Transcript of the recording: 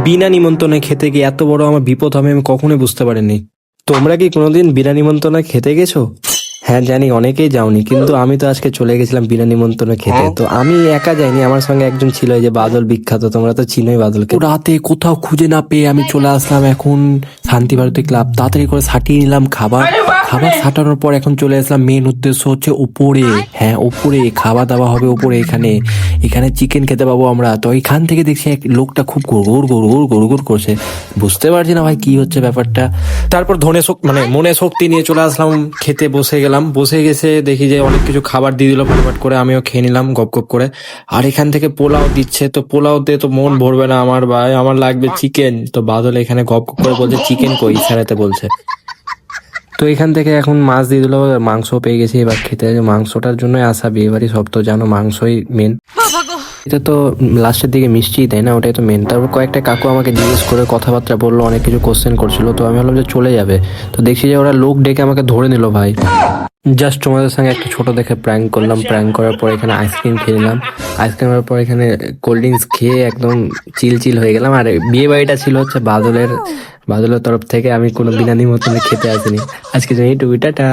বিনা নিমন্ত্রণে খেতে গিয়ে এত বড় আমার বিপদ হবে আমি কখনোই বুঝতে পারিনি। তোমরা কি কোনোদিন বিনা নিমন্ত্রণে খেতে গেছো? হ্যাঁ জানি অনেকেই যাওনি, কিন্তু আমি তো আজকে চলে গেছিলাম বিনা নিমন্ত্রণে খেতে। তো আমি একা যাইনি, আমার সঙ্গে একজন ছিল, এই যে বাদল বিখ্যাত, তোমরা তো চিনোই বাদলকে। রাতে কোথাও খুঁজে না পেয়ে আমি চলে আসলাম এখন শান্তি ভারতী ক্লাব। তাড়াতাড়ি করে সাটিয়ে নিলাম খাবার। খাবার সাটানোর পর এখন চলে আসলাম, মেন উদ্দেশ্য হচ্ছে উপরে। হ্যাঁ উপরে খাওয়া দাওয়া হবে উপরে। এখানে এখানে চিকেন খেতে পাবো আমরা। তো এখান থেকে দেখছি এক লোকটা খুব গুড় করছে, বুঝতে পারছি না ভাই কি হচ্ছে ব্যাপারটা। তারপর মনে শক্তি নিয়ে চলে আসলাম, খেতে বসে গেলাম। বসে গেছে দেখি যে অনেক কিছু খাবার দিয়ে দিল ফটাফট করে, আমিও খেয়ে নিলাম গপ গপ করে। আর এখান থেকে পোলাও দিচ্ছে, তো পোলাও দিয়ে তো মন ভরবে না আমার ভাই, আমার লাগবে চিকেন। তো বাদল এখানে গপ গপ করে বলছে চিকেন কই, ইশারাতে বলছে। তো এখান থেকে এখন মাছ দিয়ে দিল, মাংস পেয়ে গেছি। এবার খেতে হবে, মাংসটার জন্যই আসা বিয়ে বাড়ি, সব তো জানো মাংসই মেন। এটা তো লাস্টের দিকে মিষ্টি তাই না, ওটাই তো মেন। তারপর কয়েকটা কাকু আমাকে জিজ্ঞেস করে কথাবার্তা বললো, অনেক কিছু কোশ্চেন করছিল। তো আমি ভাবলাম যে চলে যাবে, তো দেখছি যে ওরা লোক ডেকে আমাকে ধরে নিল ভাই। জাস্ট তোমাদের সঙ্গে একটা ছোট দেখে প্র্যাঙ্ক করলাম। প্র্যাঙ্ক করার পর এখানে আইসক্রিম খেয়ে নিলাম। আইসক্রিমের পর এখানে কোল্ড ড্রিঙ্কস খেয়ে একদম চিল হয়ে গেলাম। আর বিয়ে বাড়িটা ছিল হচ্ছে বাদলের তরফ থেকে, আমি কোনো বিনা নিমন্ত্রণে খেতে আসিনি আজকে। জানি টুইটাটা।